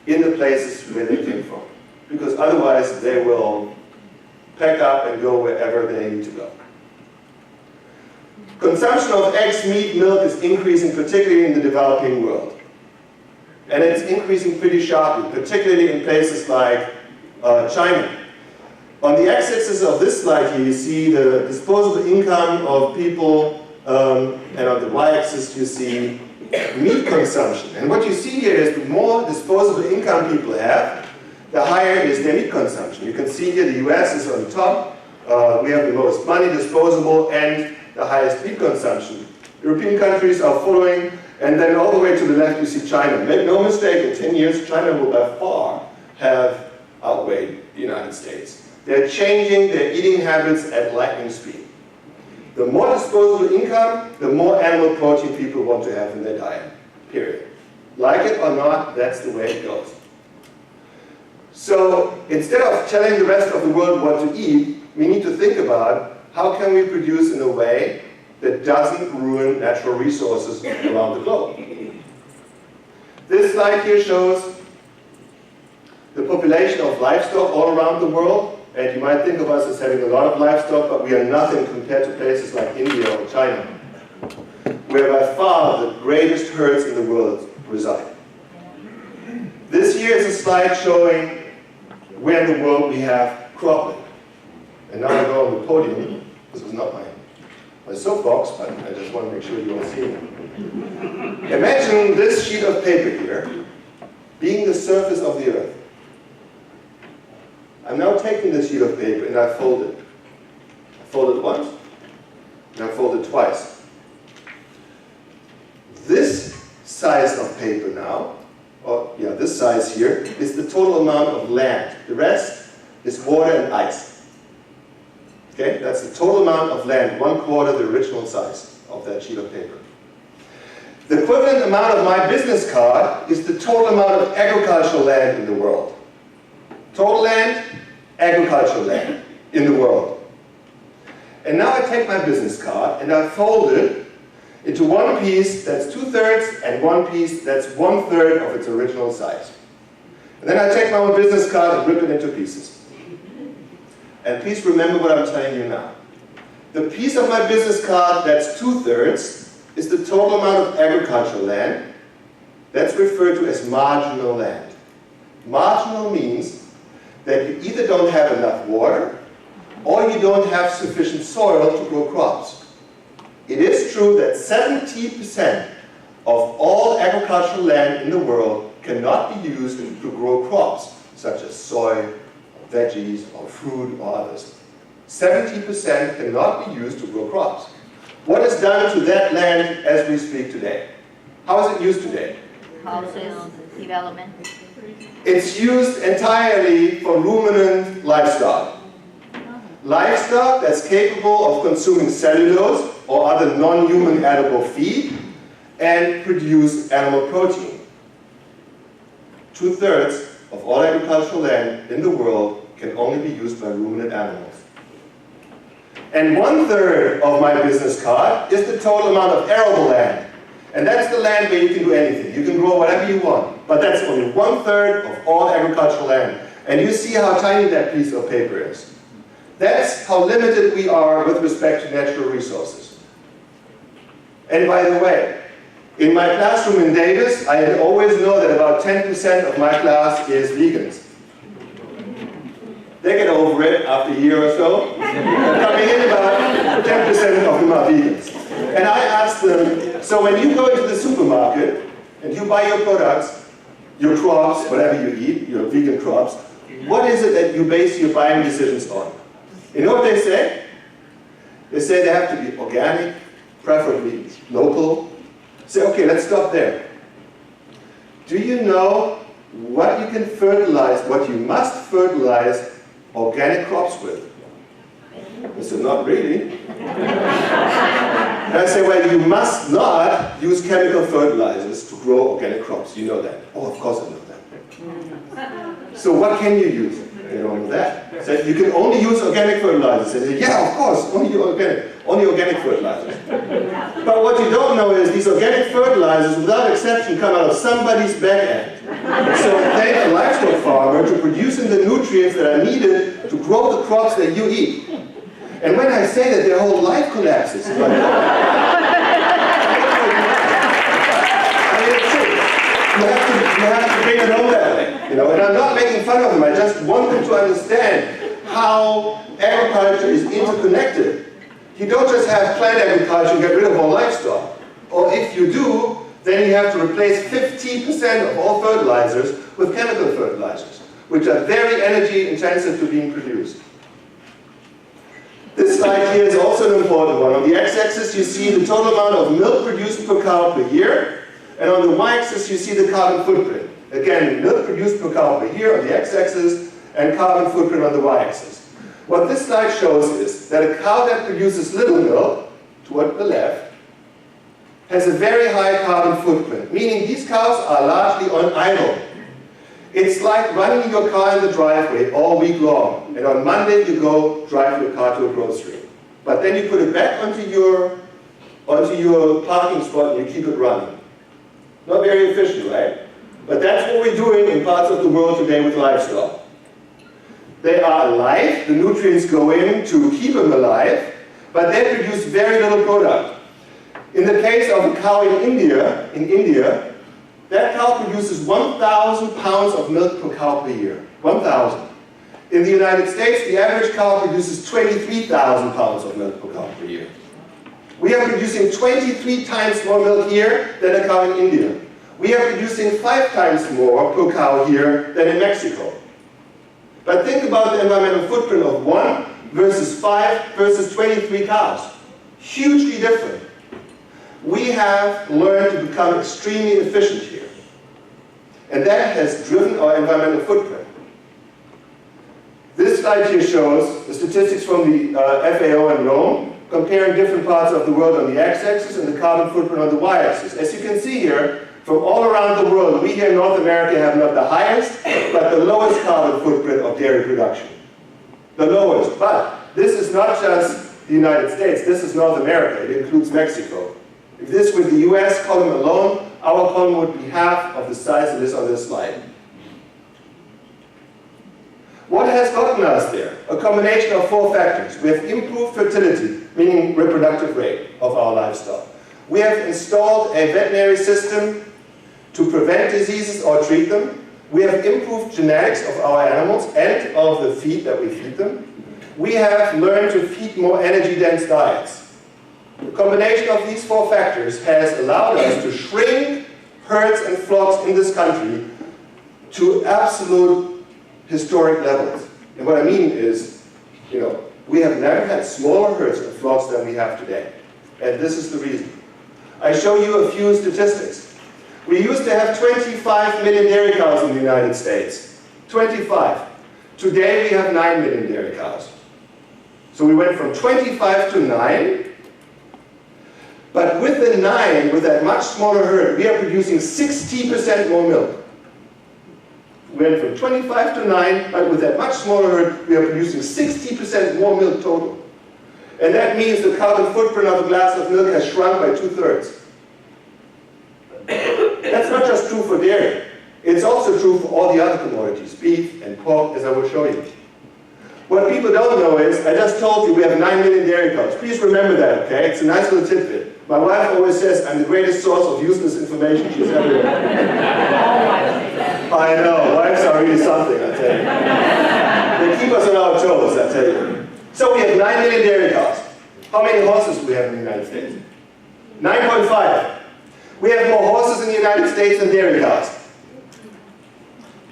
in the places where they came from. Because otherwise they will pack up and go wherever they need to go. Consumption of eggs, meat, milk is increasing, particularly in the developing world. And it's increasing pretty sharply, particularly in places like China. On the x-axis of this slide here, you see the disposable income of people, and on the y-axis you see meat consumption. And what you see here is the more disposable income people have, the higher is their meat consumption. You can see here the US is on top. We have the most money disposable and the highest meat consumption. European countries are following, And then all the way to the left you see China. Make no mistake, in 10 years China will by far have outweighed the United States. They're changing their eating habits at lightning speed. The more disposable income, the more animal protein people want to have in their diet, period. Like it or not, that's the way it goes. So instead of telling the rest of the world what to eat, we need to think about how can we produce in a way that doesn't ruin natural resources around the globe. This slide here shows the population of livestock all around the world. And you might think of us as having a lot of livestock, but we are nothing compared to places like India or China, where by far the greatest herds in the world reside. This here is a slide showing where in the world we have cropland. And now I go on the podium. This is not my soapbox, but I just want to make sure you all see it. Imagine this sheet of paper here being the surface of the earth. I'm now taking this sheet of paper and I fold it. I fold it once, and I fold it twice. This size of paper now, this size here, is the total amount of land. The rest is water and ice. Okay, that's the total amount of land, 1/4 the original size of that sheet of paper. The equivalent amount of my business card is the total amount of agricultural land in the world. Total land, agricultural land in the world. And now I take my business card and I fold it into one piece that's 2/3 and one piece that's 1/3 of its original size. And then I take my own business card and rip it into pieces. And please remember what I'm telling you now. The piece of my business card that's 2/3 is the total amount of agricultural land. That's referred to as marginal land. Marginal means that you either don't have enough water or you don't have sufficient soil to grow crops. It is true that 70% of all agricultural land in the world cannot be used to grow crops, such as soy, veggies, or fruit, or others. 70% cannot be used to grow crops. What is done to that land as we speak today? How is it used today? Houses, development. It's used entirely for ruminant livestock. Livestock that's capable of consuming cellulose or other non-human edible feed and produce animal protein. 2/3 of all agricultural land in the world can only be used by ruminant animals. And 1/3 of my business card is the total amount of arable land. And that's the land where you can do anything. You can grow whatever you want. But that's only 1/3 of all agricultural land. And you see how tiny that piece of paper is. That's how limited we are with respect to natural resources. And by the way, in my classroom in Davis, I always know that about 10% of my class is vegans. They get over it after a year or so. Coming in, about 10% of them are vegans. And I asked them, so when you go into the supermarket and you buy your products, your crops, whatever you eat, your vegan crops, what is it that you base your buying decisions on? You know what they say? They say they have to be organic, preferably local. Say, okay, let's stop there. Do you know what you can fertilize, what you must fertilize organic crops with? I said, not really. And I say, well, you must not use chemical fertilizers to grow organic crops. You know that. Oh, of course I know that. So what can you use? You don't know that. So you can only use organic fertilizers. I say, yeah, of course, only organic fertilizers. But what you don't know is these organic fertilizers, without exception, come out of somebody's back end. So thank a livestock farmer to producing the nutrients that are needed to grow the crops that you eat. And when I say that, their whole life collapses. Like, you have to bring it home that way. You know? And I'm not making fun of them. I just want them to understand how agriculture is interconnected. You don't just have plant agriculture and get rid of all livestock. Or if you do, then you have to replace 50% of all fertilizers with chemical fertilizers, which are very energy intensive to being produced. This slide here is also an important one. On the x-axis you see the total amount of milk produced per cow per year, And on the y-axis, you see the carbon footprint. Again, milk produced per cow per year on the x-axis, and carbon footprint on the y-axis. What this slide shows is that a cow that produces little milk, toward the left, has a very high carbon footprint, meaning these cows are largely on idle. It's like running your car in the driveway all week long, and on Monday you go drive your car to a grocery. But then you put it back onto your parking spot and you keep it running. Not very efficient, right? But that's what we're doing in parts of the world today with livestock. They are alive, the nutrients go in to keep them alive, but they produce very little product. In the case of a cow in India, that cow produces 1,000 pounds of milk per cow per year. 1,000. In the United States, the average cow produces 23,000 pounds of milk per cow per year. We are producing 23 times more milk here than a cow in India. We are producing 5 times more per cow here than in Mexico. But think about the environmental footprint of 1 versus 5 versus 23 cows. Hugely different. We have learned to become extremely efficient here. And that has driven our environmental footprint. This slide here shows the statistics from the FAO in Rome, comparing different parts of the world on the x-axis and the carbon footprint on the y-axis. As you can see here, from all around the world, we here in North America have not the highest, but the lowest carbon footprint of dairy production. The lowest. But this is not just the United States, this is North America. It includes Mexico. If this were the US column alone, our column would be half of the size it is on this slide. What has gotten us there? A combination of 4 factors. We have improved fertility, meaning reproductive rate of our livestock. We have installed a veterinary system to prevent diseases or treat them. We have improved genetics of our animals and of the feed that we feed them. We have learned to feed more energy-dense diets. The combination of these 4 factors has allowed us to shrink herds and flocks in this country to absolute historic levels. And what I mean is, we have never had smaller herds and flocks than we have today. And this is the reason. I show you a few statistics. We used to have 25 million dairy cows in the United States. 25. Today we have 9 million dairy cows. So we went from 25 to 9. But with the 9, with that much smaller herd, we are producing 60% more milk. We went from 25 to 9, but with that much smaller herd, we are producing 60% more milk total. And that means the carbon footprint of a glass of milk has shrunk by 2/3. That's not just true for dairy. It's also true for all the other commodities, beef and pork, as I will show you. What people don't know is, I just told you we have 9 million dairy cows. Please remember that, okay? It's a nice little tidbit. My wife always says I'm the greatest source of useless information she's ever had. I know, wives are really something, I tell you. They keep us on our toes, I tell you. So we have 9 million dairy cows. How many horses do we have in the United States? 9.5. We have more horses in the United States than dairy cows.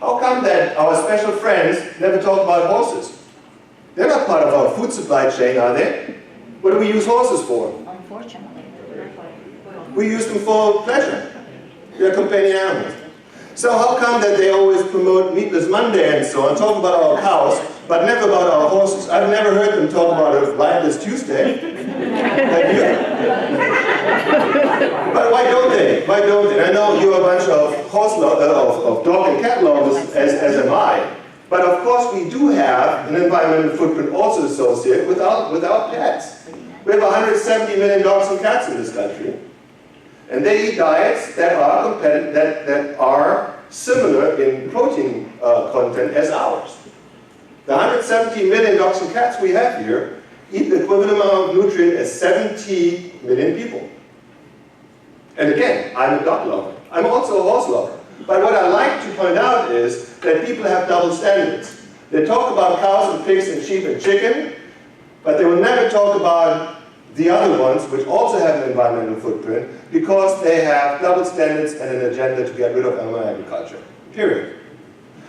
How come that our special friends never talk about horses? They're not part of our food supply chain, are they? What do we use horses for? Unfortunately. We use them for pleasure. They're companion animals. So how come that they always promote Meatless Monday and so on, talk about our cows, but never about our horses? I've never heard them talk about a Liveless Tuesday. Have you? But why don't they? Why don't they? I know you're a bunch of of dog and cat lovers, as am I. But of course we do have an environmental footprint also associated with our pets. We have 170 million dogs and cats in this country. And they eat diets that are similar in protein content as ours. The 170 million dogs and cats we have here eat the equivalent amount of nutrient as 70 million people. And again, I'm a dog lover. I'm also a horse lover. But what I like to point out is that people have double standards. They talk about cows and pigs and sheep and chicken, but they will never talk about the other ones, which also have an environmental footprint, because they have double standards and an agenda to get rid of animal agriculture. Period.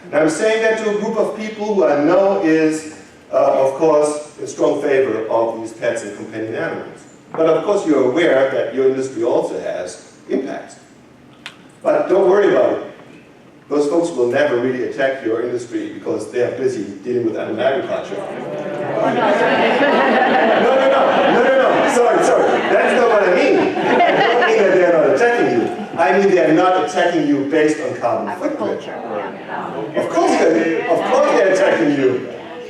And I'm saying that to a group of people who I know is, of course, in strong favor of these pets and companion animals. But of course you're aware that your industry also has impacts. But don't worry about it. Those folks will never really attack your industry because they are busy dealing with animal agriculture. No. Sorry. That's not what I mean. I don't mean that they're not attacking you. I mean they're not attacking you based on carbon footprint. Of course they're attacking you.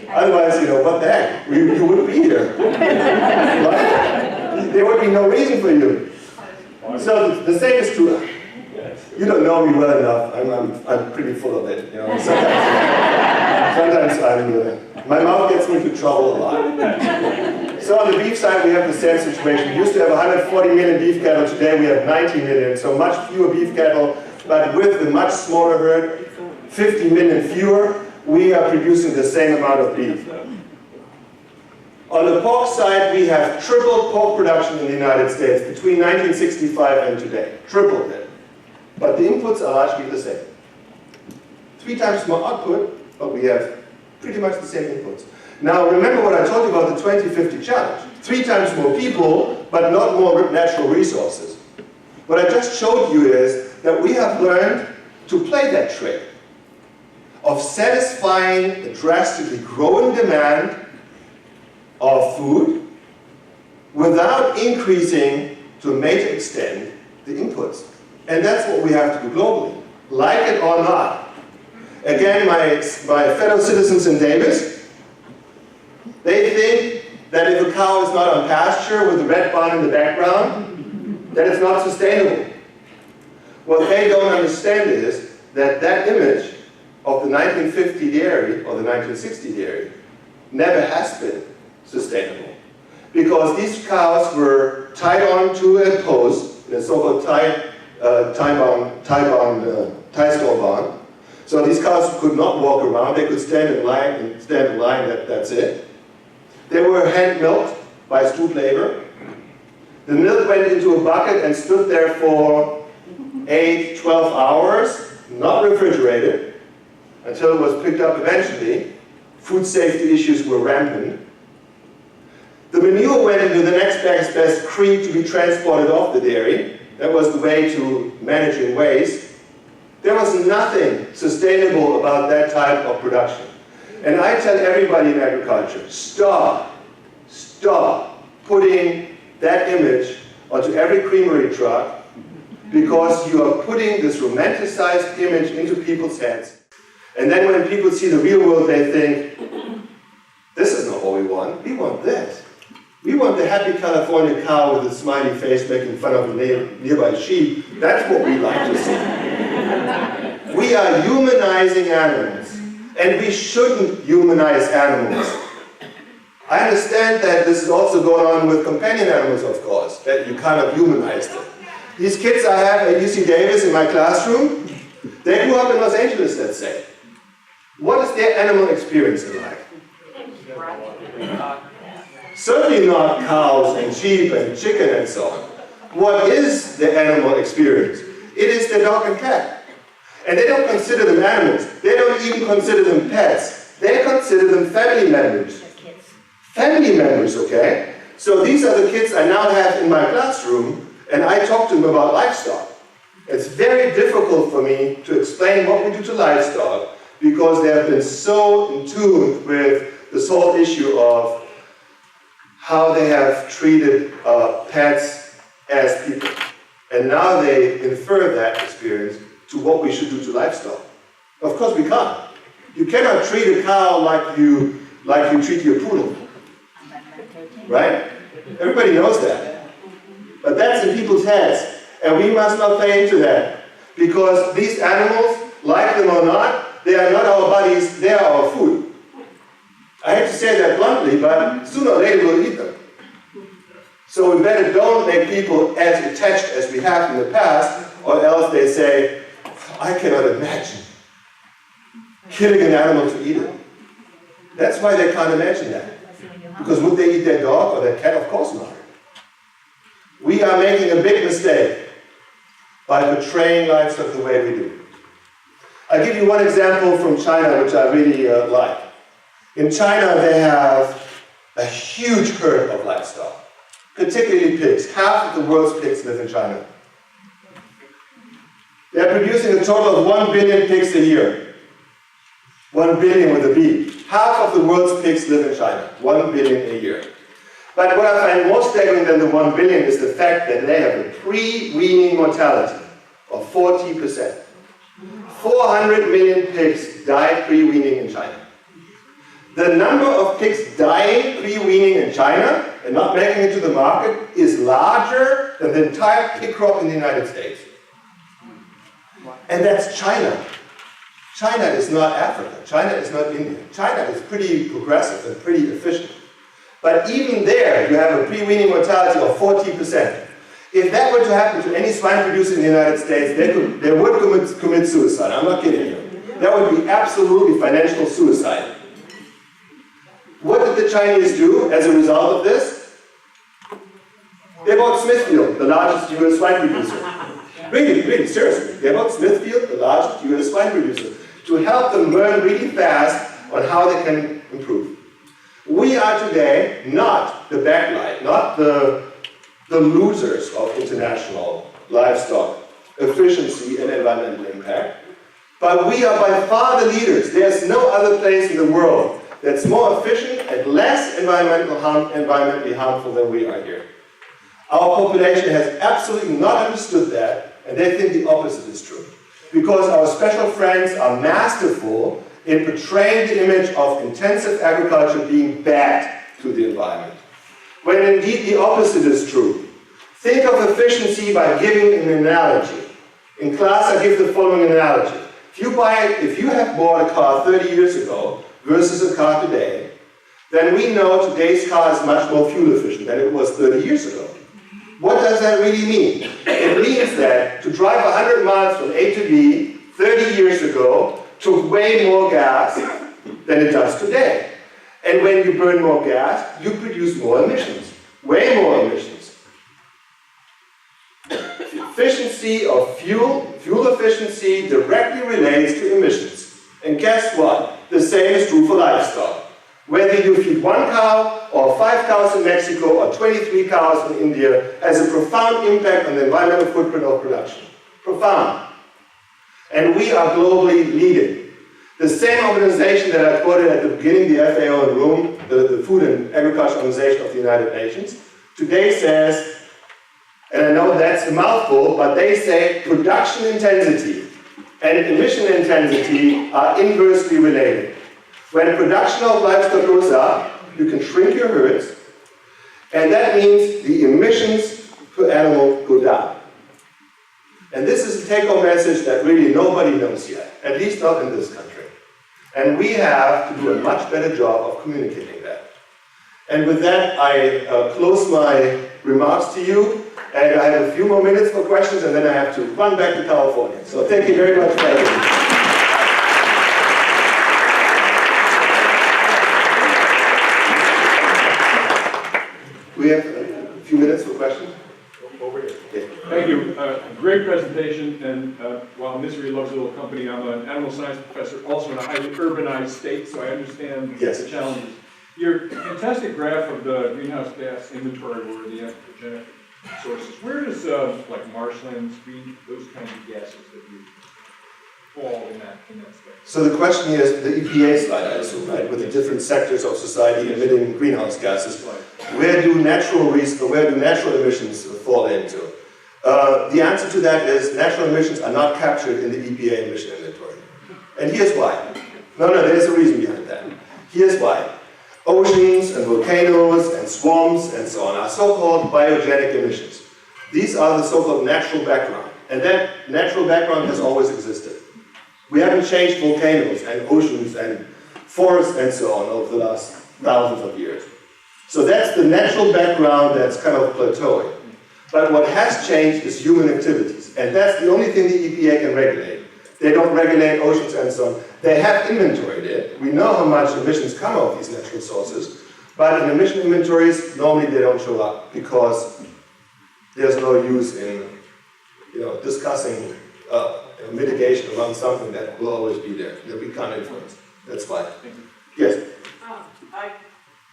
Otherwise, what the heck? You wouldn't be here. Right? There would be no reason for you. So the same is true. You don't know me well enough. I'm pretty full of it. Sometimes my mouth gets me into trouble a lot. So on the beef side, we have the same situation. We used to have 140 million beef cattle. Today we have 90 million. So much fewer beef cattle, but with the much smaller herd, 50 million fewer, we are producing the same amount of beef. On the pork side, we have tripled pork production in the United States between 1965 and today. Tripled it. But the inputs are largely the same. 3 times more output, but we have pretty much the same inputs. Now remember what I told you about the 2050 challenge. 3 times more people, but not more natural resources. What I just showed you is that we have learned to play that trick of satisfying the drastically growing demand of food without increasing, to a major extent, the inputs. And that's what we have to do globally, like it or not. Again, my fellow citizens in Davis, they think that if a cow is not on pasture with the red barn in the background, that it's not sustainable. What they don't understand is that that image of the 1950 dairy or the 1960 dairy never has been sustainable. Because these cows were tied onto a post in a so-called tie store barn. So these cows could not walk around. They could stand in line, that's it. They were hand-milked by stewed labor. The milk went into a bucket and stood there for 8, 12 hours, not refrigerated, until it was picked up eventually. Food safety issues were rampant. The manure went into the next best creek to be transported off the dairy. That was the way to managing waste. There was nothing sustainable about that type of production. And I tell everybody in agriculture, stop putting that image onto every creamery truck, because you are putting this romanticized image into people's heads. And then when people see the real world, they think, this is not what we want. We want this. We want the happy California cow with a smiley face making fun of a nearby sheep. That's what we like to see. We are humanizing animals, and we shouldn't humanize animals. I understand that this is also going on with companion animals, of course, that you kind of humanize them. These kids I have at UC Davis in my classroom, they grew up in Los Angeles, let's say. What is their animal experience like? Certainly not cows and sheep and chicken and so on. What is the animal experience? It is their dog and cat. And they don't consider them animals. They don't even consider them pets. They consider them family members. Family members, okay? So these are the kids I now have in my classroom, and I talk to them about livestock. It's very difficult for me to explain what we do to livestock, because they have been so in tune with this whole issue of how they have treated pets as people. And now they infer that experience to what we should do to livestock. Of course we can't. You cannot treat a cow like you treat your poodle. Right? Everybody knows that. But that's in people's heads. And we must not play into that. Because these animals, like them or not, they are not our buddies, they are our food. I hate to say that bluntly, but sooner or later we'll eat them. So we better don't make people as attached as we have in the past, or else they say, I cannot imagine killing an animal to eat it. That's why they can't imagine that. Because would they eat their dog or their cat? Of course not. We are making a big mistake by portraying livestock the way we do. I'll give you one example from China, which I really like. In China, they have a huge herd of livestock, particularly pigs. Half of the world's pigs live in China. They're producing a total of 1 billion pigs a year. 1 billion with a B. Half of the world's pigs live in China. 1 billion a year. But what I find more staggering than the 1 billion is the fact that they have a pre-weaning mortality of 40%. 400 million pigs die pre-weaning in China. The number of pigs dying pre-weaning in China and not making it to the market is larger than the entire pig crop in the United States. And that's China. China is not Africa. China is not India. China is pretty progressive and pretty efficient. But even there, you have a pre-weaning mortality of 40%. If that were to happen to any swine producer in the United States, they would commit suicide. I'm not kidding you. That would be absolutely financial suicide. What did the Chinese do as a result of this? They bought Smithfield, the largest US swine producer. Really, seriously. They bought Smithfield, the largest US swine producer, to help them learn really fast on how they can improve. We are today not the backlight, not the losers of international livestock efficiency and environmental impact, but we are by far the leaders. There's no other place in the world that's more efficient and less environmentally harmful than we are here. Our population has absolutely not understood that, and they think the opposite is true. Because our special friends are masterful in portraying the image of intensive agriculture being bad to the environment, when indeed the opposite is true. Think of efficiency by giving an analogy. In class, I give the following analogy. If you have bought a car 30 years ago versus a car today, then we know today's car is much more fuel efficient than it was 30 years ago. What does that really mean? It means that to drive 100 miles from A to B 30 years ago took way more gas than it does today. And when you burn more gas, you produce more emissions, way more emissions. Efficiency of fuel efficiency directly relates to emissions. And guess what? The same is true for livestock. Whether you feed 1 cow or 5 cows in Mexico or 23 cows in India has a profound impact on the environmental footprint of production. Profound. And we are globally leading. The same organization that I quoted at the beginning, the FAO in Rome, the Food and Agriculture Organization of the United Nations, today says, and I know that's a mouthful, but they say production intensity and emission intensity are inversely related. When production of livestock goes up, you can shrink your herds, and that means the emissions per animal go down. And this is a take-home message that really nobody knows yet, at least not in this country. And we have to do a much better job of communicating that. And with that, I close my remarks to you, and I have a few more minutes for questions, and then I have to run back to California. So thank you very much for having me. We have a few minutes for questions. Over here. Yeah. Thank you. Great presentation. And while Misery loves a little company, I'm an animal science professor, also in a highly urbanized state, so I understand the challenges. Your fantastic graph of the greenhouse gas inventory or the anthropogenic sources, where does like marshlands, green, those kinds of gases that you fall in that space? So the question here is the EPA slide, I assume, right, with the different sectors of society emitting greenhouse gases. Where do natural emissions fall into? The answer to that is natural emissions are not captured in the EPA emission inventory. And here's why. No, there's a reason behind that. Here's why. Oceans and volcanoes and swamps and so on are so-called biogenic emissions. These are the so-called natural background. And that natural background has always existed. We haven't changed volcanoes and oceans and forests and so on over the last thousands of years. So that's the natural background that's kind of plateauing. But what has changed is human activities. And that's the only thing the EPA can regulate. They don't regulate oceans and so on. They have inventoried it. We know how much emissions come out of these natural sources. But in emission inventories, normally they don't show up because there's no use in discussing mitigation around something that will always be there, that we can't influence. That's fine. Yes? I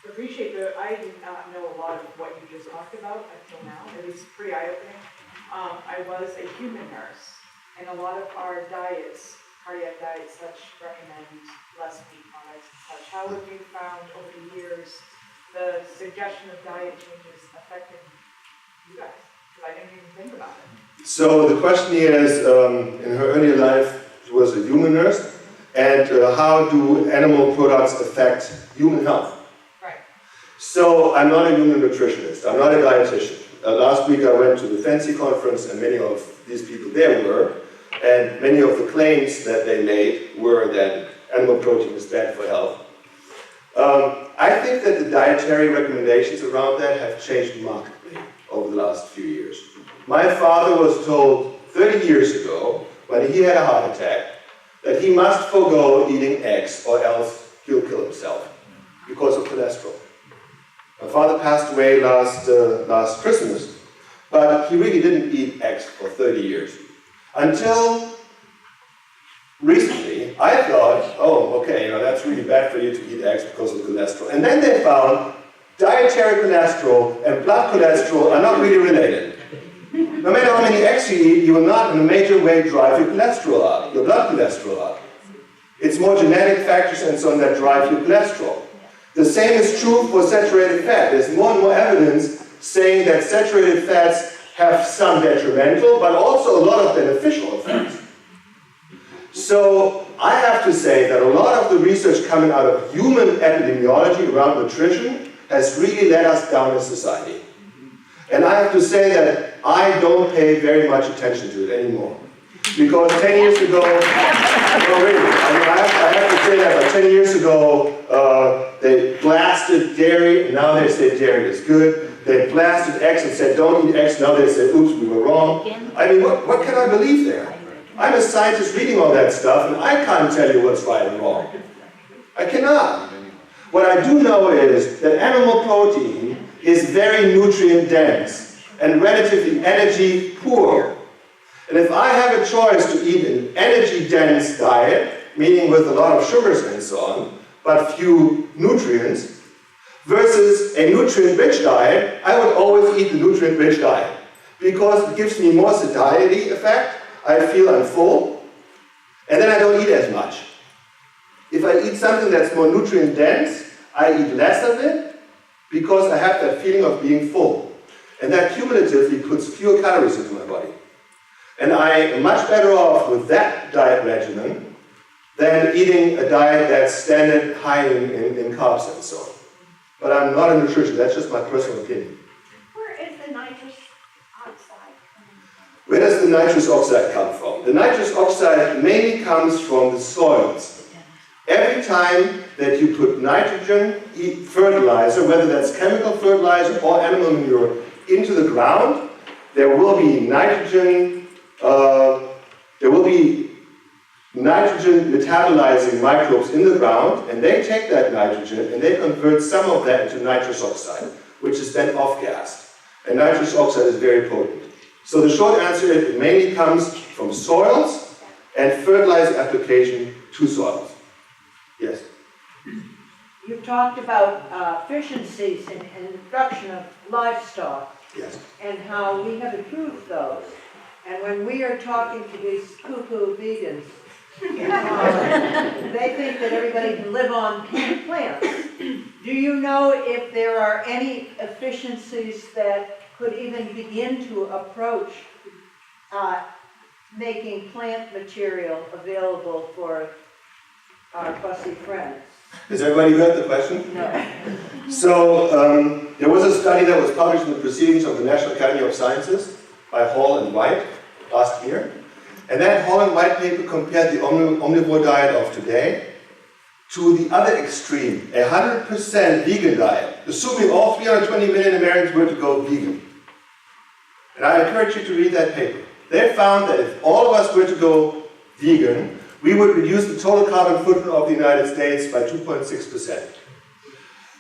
appreciate I did not know a lot of what you just talked about until now. It was pretty eye-opening. I was a human nurse, And a lot of our diets, cardiac diets, such recommend less meat products and such. How have you found over the years the suggestion of diet changes affecting you guys? Because I didn't even think about it. So the question here is, in her earlier life, she was a human nurse, and how do animal products affect human health? Right. So I'm not a human nutritionist, I'm not a dietitian. Last week I went to the NAIA Conference, and many of these people there were, and many of the claims that they made were that animal protein is bad for health. I think that the dietary recommendations around that have changed markedly over the last few years. My father was told 30 years ago, when he had a heart attack, that he must forego eating eggs or else he'll kill himself because of cholesterol. My father passed away last Christmas, but he really didn't eat eggs for 30 years. Until recently, I thought, oh, okay, that's really bad for you to eat eggs because of cholesterol. And then they found dietary cholesterol and blood cholesterol are not really related. No matter how many eggs you eat, you will not in a major way drive your cholesterol up, your blood cholesterol up. It's more genetic factors and so on that drive your cholesterol. The same is true for saturated fat. There's more and more evidence saying that saturated fats have some detrimental, but also a lot of beneficial effects. So I have to say that a lot of the research coming out of human epidemiology around nutrition has really led us down as society. And I have to say that I don't pay very much attention to it anymore. Because 10 years ago, no really, I have to say that, but 10 years ago, they blasted dairy, and now they say dairy is good. They blasted eggs and said don't eat eggs, now they say, oops, we were wrong. I mean, what can I believe there? I'm a scientist reading all that stuff, and I can't tell you what's right and wrong. I cannot. What I do know is that animal protein is very nutrient dense and relatively energy poor. And if I have a choice to eat an energy dense diet, meaning with a lot of sugars and so on, but few nutrients, versus a nutrient rich diet, I would always eat the nutrient rich diet. Because it gives me more satiety effect, I feel I'm full, and then I don't eat as much. If I eat something that's more nutrient dense, I eat less of it, because I have that feeling of being full. And that cumulatively puts fewer calories into my body. And I am much better off with that diet regimen than eating a diet that's standard high in carbs and so on. But I'm not a nutritionist, that's just my personal opinion. Where is the nitrous oxide coming from? Where does the nitrous oxide come from? The nitrous oxide mainly comes from the soils. Every time that you put nitrogen fertilizer, whether that's chemical fertilizer or animal manure, into the ground, there will be nitrogen metabolizing microbes in the ground, and they take that nitrogen and they convert some of that into nitrous oxide, which is then off-gassed. And nitrous oxide is very potent. So the short answer is it mainly comes from soils and fertilizer application to soils. Yes? You talked about efficiencies in the production of livestock. Yes. And how we have improved those. And when we are talking to these cuckoo vegans, they think that everybody can live on plants. Do you know if there are any efficiencies that could even begin to approach making plant material available for our fussy friends? Has everybody heard the question? No. So, there was a study that was published in the Proceedings of the National Academy of Sciences by Hall and White last year. And that Hall and White paper compared the omnivore diet of today to the other extreme, 100% vegan diet, assuming all 320 million Americans were to go vegan. And I encourage you to read that paper. They found that if all of us were to go vegan, we would reduce the total carbon footprint of the United States by 2.6%.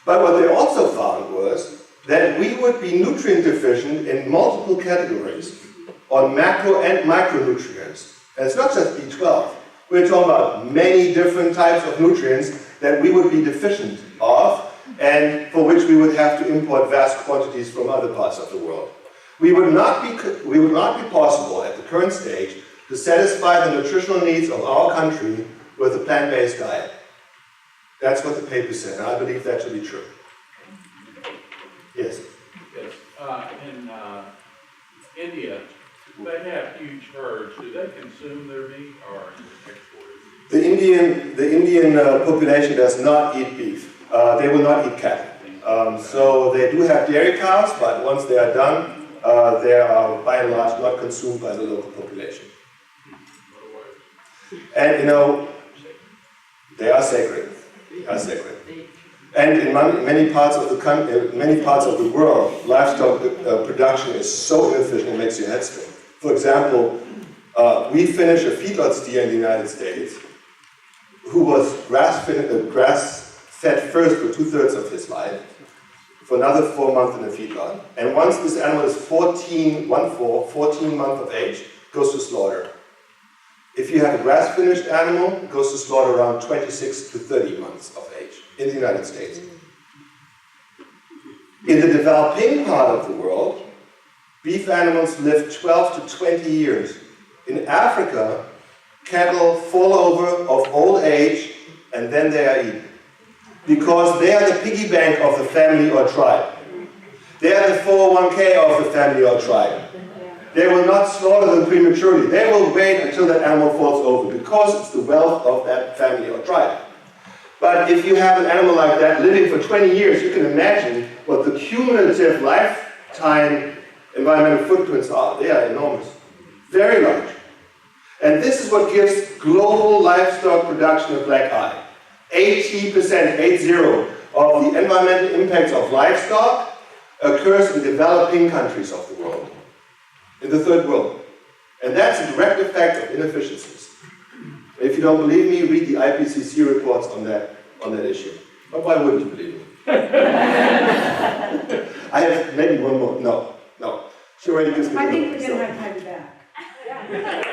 But what they also found was that we would be nutrient deficient in multiple categories on macro and micronutrients. And it's not just B12. We're talking about many different types of nutrients that we would be deficient of and for which we would have to import vast quantities from other parts of the world. We would not be possible at the current stage to satisfy the nutritional needs of our country with a plant-based diet. That's what the paper said, and I believe that to be true. Yes? Yes, in India, they have huge herds. Do they consume their meat or export it? The Indian population does not eat beef. They will not eat cattle. So they do have dairy cows, but once they are done, they are by and large not consumed by the local population. And you know, they are sacred. They are sacred. And in many parts of the country, many parts of the world, livestock production is so inefficient it makes your head spin. For example, we finished a feedlot steer in the United States who was grass-fed first for 2/3 of his life, for another 4 months in a feedlot. And once this animal is 14 months of age, it goes to slaughter. If you have a grass-finished animal, it goes to slaughter around 26 to 30 months of age in the United States. In the developing part of the world, beef animals live 12 to 20 years. In Africa, cattle fall over of old age and then they are eaten. Because they are the piggy bank of the family or tribe. They are the 401k of the family or tribe. They will not slaughter them prematurely. They will wait until that animal falls over because it's the wealth of that family or tribe. But if you have an animal like that living for 20 years, you can imagine what the cumulative lifetime environmental footprints are. They are enormous, very large. And this is what gives global livestock production a black eye. 80%, 80, of the environmental impacts of livestock occurs in developing countries of the world, in the third world. And that's a direct effect of inefficiencies. If you don't believe me, read the IPCC reports on that issue. But why wouldn't you believe me? I have maybe one more. No. She already gives me I think we're going to have to have you back.